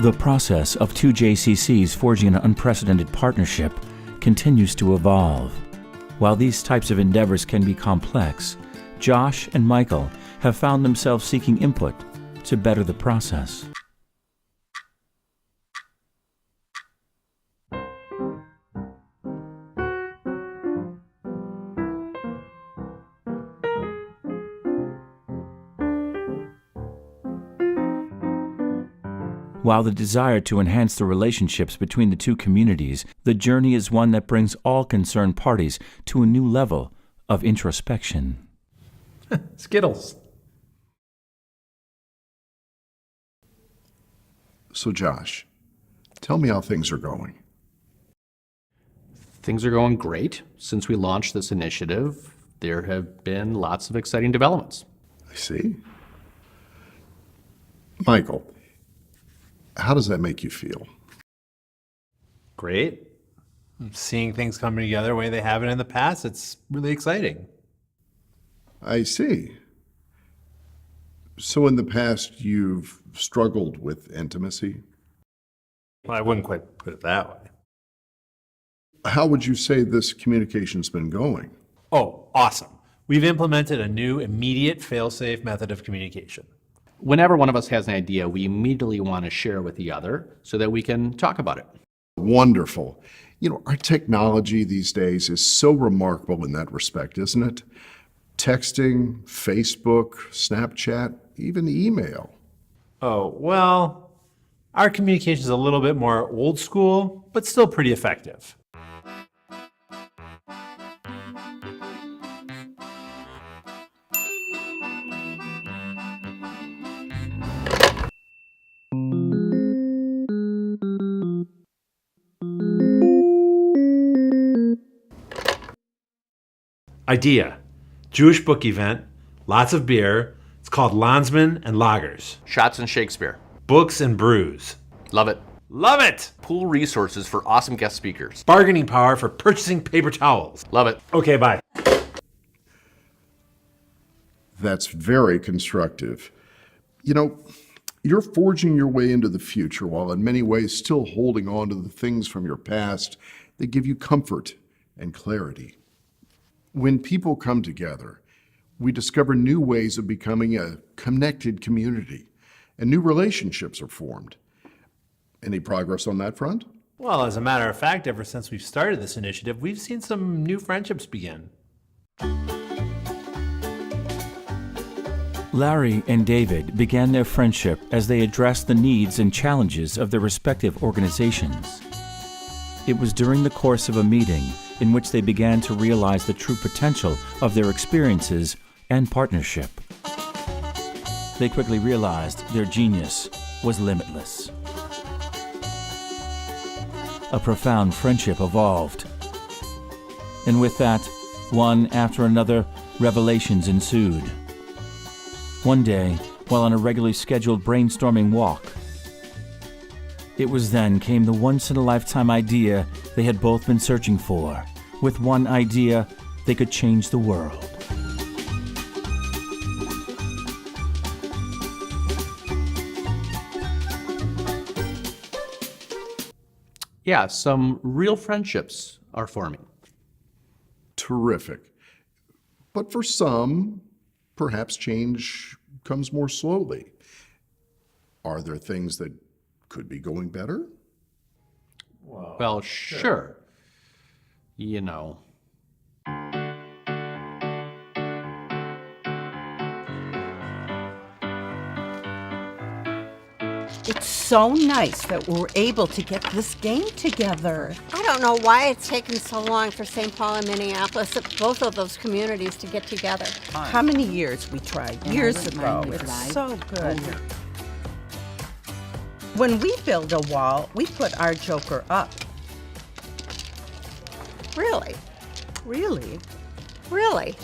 The process of two JCCs forging an unprecedented partnership continues to evolve. While these types of endeavors can be complex, Josh and Michael have found themselves seeking input to better the process. While the desire to enhance the relationships between the two communities, the journey is one that brings all concerned parties to a new level of introspection. Skittles. So Josh, tell me how things are going. Things are going great. Since we launched this initiative, there have been lots of exciting developments. I see. Michael, how does that make you feel? Great. Seeing things coming together the way they haven't in the past, it's really exciting. I see. So in the past, you've struggled with intimacy? Well, I wouldn't quite put it that way. How would you say this communication's been going? Oh, awesome. We've implemented a new immediate fail-safe method of communication. Whenever one of us has an idea, we immediately want to share with the other so that we can talk about it. Wonderful. You know, our technology these days is so remarkable in that respect, isn't it? Texting, Facebook, Snapchat, even email. Oh, well, our communication is a little bit more old school, but still pretty effective. Idea. Jewish book event, lots of beer. It's called Landsman and Lagers. Shots and Shakespeare. Books and brews. Love it. Love it! Pool resources for awesome guest speakers. Bargaining power for purchasing paper towels. Love it. Okay, bye. That's very constructive. You know, you're forging your way into the future while in many ways still holding on to the things from your past that give you comfort and clarity. When people come together, we discover new ways of becoming a connected community, and new relationships are formed. Any progress on that front? Well, as a matter of fact, ever since we've started this initiative, we've seen some new friendships begin. Larry and David began their friendship as they addressed the needs and challenges of their respective organizations. It was during the course of a meeting in which they began to realize the true potential of their experiences and partnership. They quickly realized their genius was limitless. A profound friendship evolved. And with that, one after another, revelations ensued. One day, while on a regularly scheduled brainstorming walk, it was then came the once-in-a-lifetime idea they had both been searching for. With one idea, they could change the world. Yeah, some real friendships are forming. Terrific. But for some, perhaps change comes more slowly. Are there things that could be going better? Well, sure. You know. It's so nice that we're able to get this game together. I don't know why it's taken so long for St. Paul and Minneapolis, both of those communities, to get together. How many years we tried? Years ago. It's so good. When we build a wall, we put our joker up. Really? Really? Really?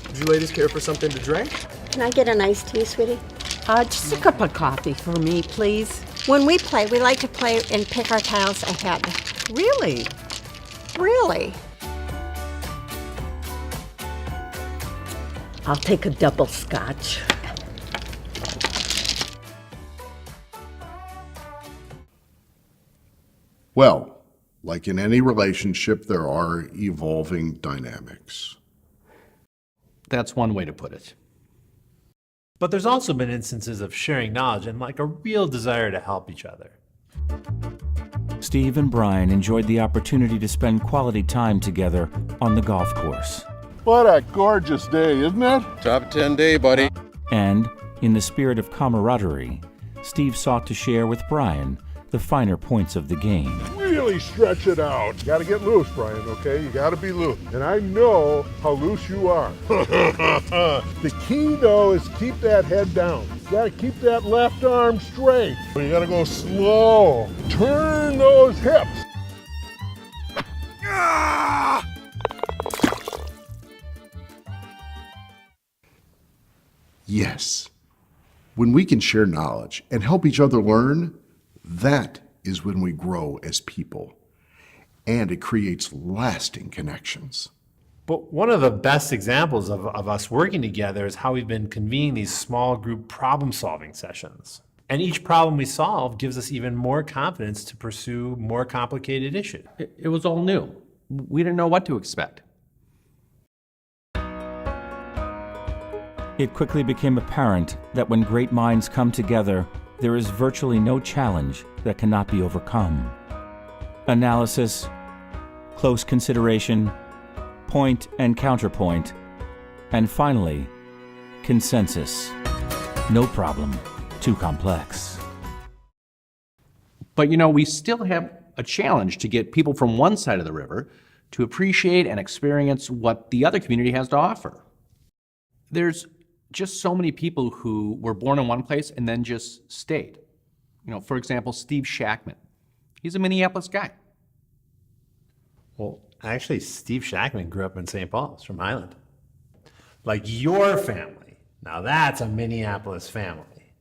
Would you ladies care for something to drink? Can I get an iced tea, sweetie? Just a cup of coffee for me, please. When we play, we like to play and pick our tiles ahead. Really? Really? I'll take a double scotch. Well, like in any relationship, there are evolving dynamics. That's one way to put it. But there's also been instances of sharing knowledge and like a real desire to help each other. Steve and Brian enjoyed the opportunity to spend quality time together on the golf course. What a gorgeous day, isn't it? Top 10 day, buddy. And, in the spirit of camaraderie, Steve sought to share with Brian the finer points of the game. Really stretch it out. You gotta get loose, Brian, okay? You gotta be loose. And I know how loose you are. The key, though, is keep that head down. You gotta keep that left arm straight. You gotta go slow. Turn those hips. Ah! Yes. When we can share knowledge and help each other learn, that is when we grow as people. And it creates lasting connections. But one of the best examples of us working together is how we've been convening these small group problem-solving sessions. And each problem we solve gives us even more confidence to pursue more complicated issues. It was all new. We didn't know what to expect. It quickly became apparent that when great minds come together, there is virtually no challenge that cannot be overcome. Analysis, close consideration, point and counterpoint, and finally, consensus. No problem too complex. But we still have a challenge to get people from one side of the river to appreciate and experience what the other community has to offer. There's just so many people who were born in one place and then just stayed. For example, Steve Shackman. He's a Minneapolis guy. Well, actually, Steve Shackman grew up in St. Paul. He's from Highland. Like your family. Now that's a Minneapolis family.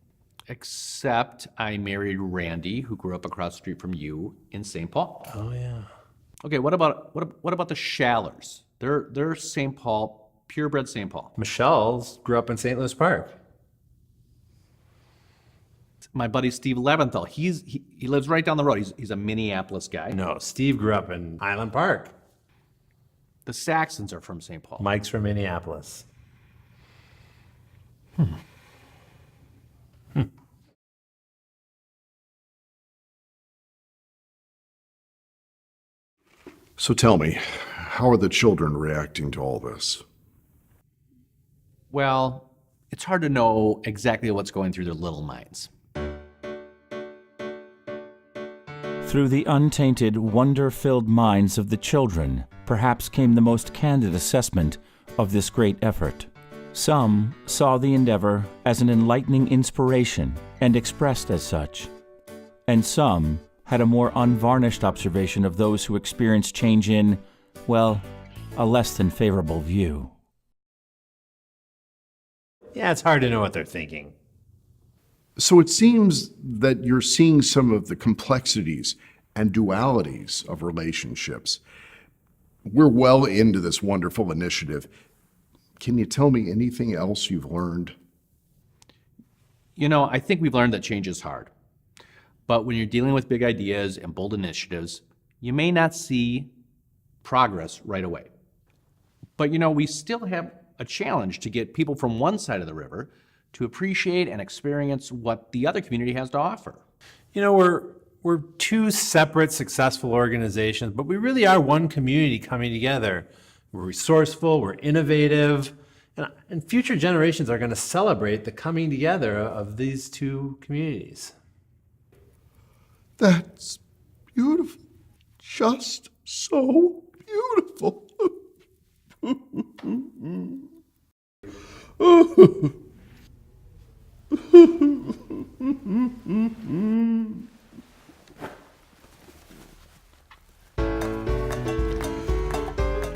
Except I married Randy, who grew up across the street from you in St. Paul. Oh, yeah. Okay, what about the Shallers? They're St. Paul, purebred St. Paul. Michelle's grew up in St. Louis Park. My buddy Steve Leventhal, he lives right down the road. He's a Minneapolis guy. No, Steve grew up in Highland Park. The Saxons are from St. Paul. Mike's from Minneapolis. So tell me, how are the children reacting to all this? Well, it's hard to know exactly what's going through their little minds. Through the untainted, wonder-filled minds of the children, perhaps came the most candid assessment of this great effort. Some saw the endeavor as an enlightening inspiration and expressed as such, and some had a more unvarnished observation of those who experienced change in, well, a less than favorable view. Yeah, it's hard to know what they're thinking. So it seems that you're seeing some of the complexities and dualities of relationships. We're well into this wonderful initiative. Can you tell me anything else you've learned? I think we've learned that change is hard. But when you're dealing with big ideas and bold initiatives, you may not see progress right away. But we still have a challenge to get people from one side of the river to appreciate and experience what the other community has to offer. We're two separate successful organizations, but we really are one community coming together. We're resourceful, we're innovative, and future generations are going to celebrate the coming together of these two communities. That's beautiful. Just so beautiful.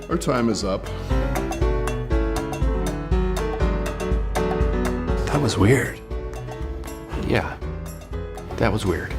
Our time is up. That was weird. Yeah, that was weird.